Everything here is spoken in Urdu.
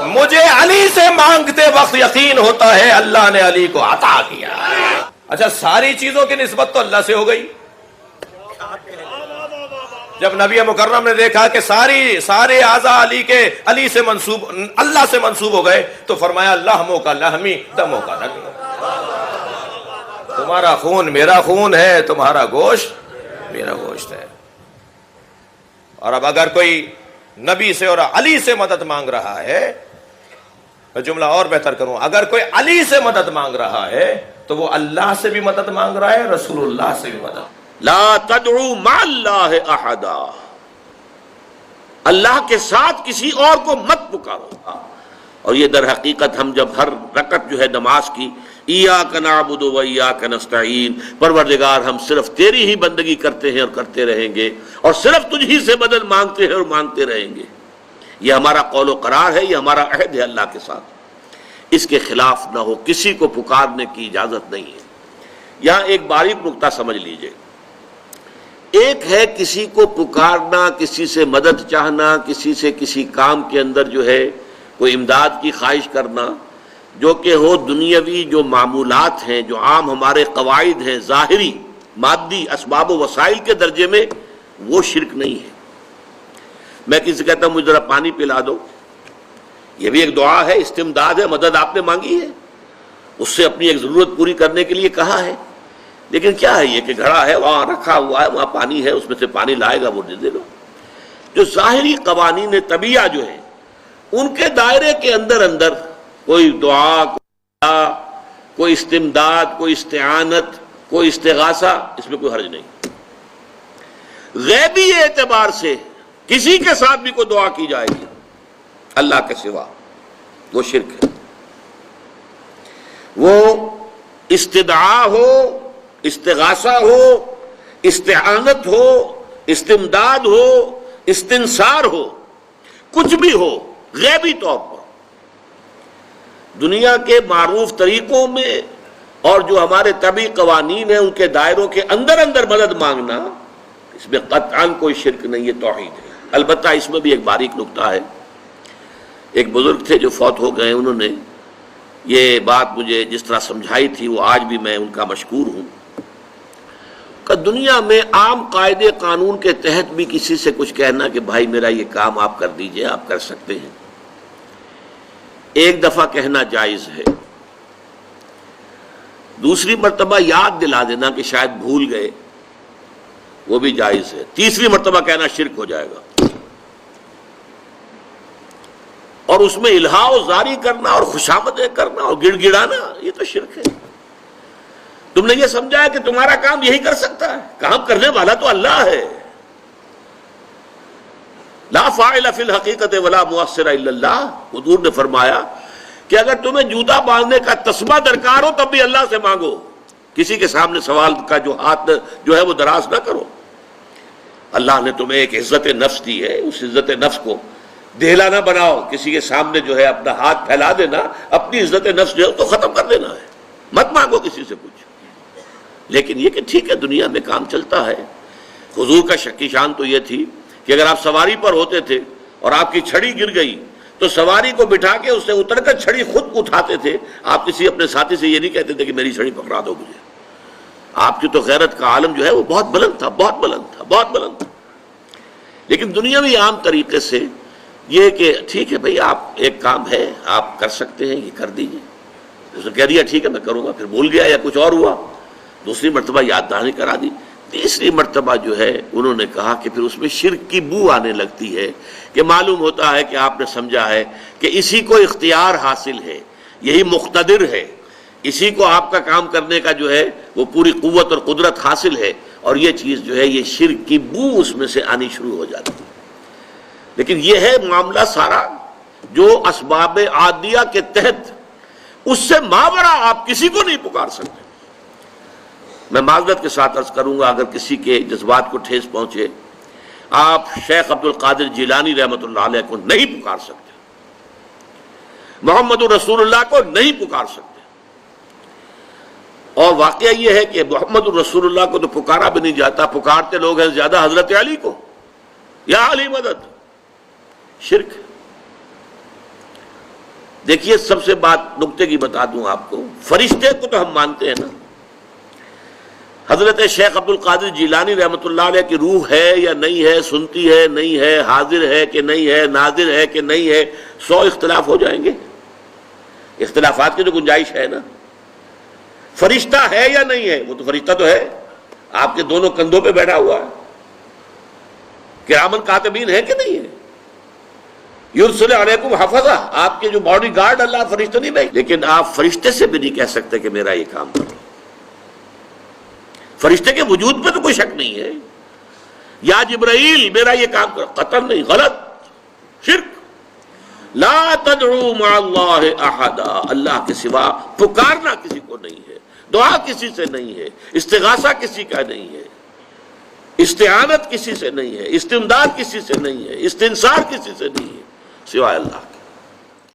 مجھے علی سے مانگتے وقت یقین ہوتا ہے اللہ نے علی کو عطا کیا. اچھا ساری چیزوں کی نسبت تو اللہ سے ہو گئی. جب نبی مکرم نے دیکھا کہ سارے اعضاء علی سے منسوب اللہ سے منسوب ہو گئے تو فرمایا لحموں کا لحمی دموں کا دمی. تمہارا خون میرا خون ہے, تمہارا گوشت میرا گوشت ہے. اور اب اگر کوئی نبی سے اور علی سے مدد مانگ رہا ہے, میں جملہ اور بہتر کروں, اگر کوئی علی سے مدد مانگ رہا ہے تو وہ اللہ سے بھی مدد مانگ رہا ہے, رسول اللہ سے بھی مدد. لا تدعو مع اللہ احدا, اللہ کے ساتھ کسی اور کو مت پکارو. اور یہ در حقیقت ہم جب ہر رکعت جو ہے نماز کی ایاک نعبد و ایاک نستعین, پروردگار ہم صرف تیری ہی بندگی کرتے ہیں اور کرتے رہیں گے, اور صرف تجھ ہی سے مدد مانگتے ہیں اور مانگتے رہیں گے, یہ ہمارا قول و قرار ہے, یہ ہمارا عہد ہے اللہ کے ساتھ. اس کے خلاف نہ ہو, کسی کو پکارنے کی اجازت نہیں ہے. یہاں ایک باریک نکتہ سمجھ لیجئے. ایک ہے کسی کو پکارنا, کسی سے مدد چاہنا, کسی سے کسی کام کے اندر جو ہے کوئی امداد کی خواہش کرنا, جو کہ ہو دنیاوی جو معمولات ہیں, جو عام ہمارے قواعد ہیں, ظاہری مادی اسباب و وسائل کے درجے میں, وہ شرک نہیں ہے. میں کسی سے کہتا ہوں مجھے ذرا پانی پلا دو, یہ بھی ایک دعا ہے, استمداد ہے, مدد آپ نے مانگی ہے, اس سے اپنی ایک ضرورت پوری کرنے کے لیے کہا ہے. لیکن کیا ہے یہ کہ گھڑا ہے, وہاں رکھا ہوا ہے, وہاں پانی ہے, اس میں سے پانی لائے گا, وہ دے دو. جو ظاہری قوانین طبیعہ جو ہیں ان کے دائرے کے اندر کوئی دعا, کوئی استمداد, کوئی استعانت, کوئی استغاثہ, اس میں کوئی حرج نہیں. غیبی اعتبار سے کسی کے ساتھ بھی کوئی دعا کی جائے گی اللہ کے سوا, وہ شرک ہے. وہ استدعا ہو, استغاثہ ہو, استعانت ہو, استمداد ہو, استنصار ہو, کچھ بھی ہو, غیبی طور پر دنیا کے معروف طریقوں میں اور جو ہمارے طبعی قوانین ہیں ان کے دائروں کے اندر مدد مانگنا, اس میں قطعاً کوئی شرک نہیں, یہ توحید ہے. البتہ اس میں بھی ایک باریک نکتہ ہے. ایک بزرگ تھے جو فوت ہو گئے, انہوں نے یہ بات مجھے جس طرح سمجھائی تھی وہ آج بھی میں ان کا مشکور ہوں, کہ دنیا میں عام قاعدے قانون کے تحت بھی کسی سے کچھ کہنا کہ بھائی میرا یہ کام آپ کر دیجئے, آپ کر سکتے ہیں, ایک دفعہ کہنا جائز ہے. دوسری مرتبہ یاد دلا دینا کہ شاید بھول گئے, وہ بھی جائز ہے. تیسری مرتبہ کہنا شرک ہو جائے گا. اور اس میں الہا و زاری کرنا اور خوشامدیں کرنا اور گڑ گڑانا, یہ تو شرک ہے. تم نے یہ سمجھا ہے کہ تمہارا کام یہی کر سکتا ہے, کام کرنے والا تو اللہ ہے. لا فاعل فی الحقیقت ولا مؤثر الا اللہ. حضور نے فرمایا کہ اگر تمہیں جوتا باندھنے کا تسمہ درکار ہو تب بھی اللہ سے مانگو, کسی کے سامنے سوال کا جو ہاتھ جو ہے وہ دراز نہ کرو. اللہ نے تمہیں ایک عزت نفس دی ہے, اس عزت نفس کو دہلا نہ بناؤ, کسی کے سامنے جو ہے اپنا ہاتھ پھیلا دینا, اپنی عزت نفس جو ہے تو ختم کر دینا ہے. مت مانگو کسی سے کچھ. لیکن یہ کہ ٹھیک ہے دنیا میں کام چلتا ہے. حضور کا شکی شان تو یہ تھی کہ اگر آپ سواری پر ہوتے تھے اور آپ کی چھڑی گر گئی تو سواری کو بٹھا کے اس سے اتر کر چھڑی خود اٹھاتے تھے. آپ کسی اپنے ساتھی سے یہ نہیں کہتے تھے کہ میری چھڑی پکڑا دو مجھے. آپ کی تو غیرت کا عالم جو ہے وہ بہت بلند تھا, بہت بلند تھا, بہت بلند تھا. لیکن دنیاوی عام طریقے سے یہ کہ ٹھیک ہے بھئی آپ ایک کام ہے آپ کر سکتے ہیں, یہ کر دیجیے. اس نے کہہ دیا ٹھیک ہے میں کروں گا, پھر بھول گیا یا کچھ اور ہوا, دوسری مرتبہ یاد دہانی کرا دی. تیسری مرتبہ جو ہے انہوں نے کہا کہ پھر اس میں شرک کی بو آنے لگتی ہے, کہ معلوم ہوتا ہے کہ آپ نے سمجھا ہے کہ اسی کو اختیار حاصل ہے, یہی مقتدر ہے, اسی کو آپ کا کام کرنے کا جو ہے وہ پوری قوت اور قدرت حاصل ہے, اور یہ چیز جو ہے یہ شرک کی بو اس میں سے آنی شروع ہو جاتی ہے. لیکن یہ ہے معاملہ سارا جو اسباب عادیہ کے تحت, اس سے ماورا آپ کسی کو نہیں پکار سکتے. میں معذرت کے ساتھ عرض کروں گا اگر کسی کے جذبات کو ٹھیس پہنچے, آپ شیخ عبد القادر جیلانی رحمۃ اللہ علیہ کو نہیں پکار سکتے, محمد الرسول اللہ کو نہیں پکار سکتے. اور واقعہ یہ ہے کہ محمد الرسول اللہ کو تو پکارا بھی نہیں جاتا, پکارتے لوگ ہیں زیادہ حضرت علی کو, یا علی مدد. شرک. دیکھیے سب سے بات نکتے کی بتا دوں آپ کو، فرشتے کو تو ہم مانتے ہیں نا، حضرت شیخ عبد القادر جیلانی رحمۃ اللہ علیہ کی روح ہے یا نہیں ہے، سنتی ہے نہیں ہے، حاضر ہے کہ نہیں ہے، ناظر ہے کہ نہیں ہے، 100 اختلاف ہو جائیں گے، اختلافات کی تو گنجائش ہے نا۔ فرشتہ ہے یا نہیں ہے، وہ تو فرشتہ تو ہے، آپ کے دونوں کندھوں پہ بیٹھا ہوا ہے، کرامن کاتبین ہے کہ نہیں ہے، یرسل علیکم حفظہ، آپ کے جو باڈی گارڈ اللہ فرشتہ نہیں بھائی، لیکن آپ فرشتے سے بھی نہیں کہہ سکتے کہ میرا یہ کام کرو، فرشتے کے وجود پہ تو کوئی شک نہیں ہے، یا جبرائیل میرا یہ کام کرو، قطعاً نہیں، غلط، شرک۔ لا تدعو مع اللہ احدا، اللہ کے سوا پکارنا کسی کو نہیں ہے، دعا کسی سے نہیں ہے، استغاثہ کسی کا نہیں ہے، استعانت کسی سے نہیں ہے، استمداد کسی سے نہیں ہے، استنصار کسی سے نہیں ہے سوائے اللہ۔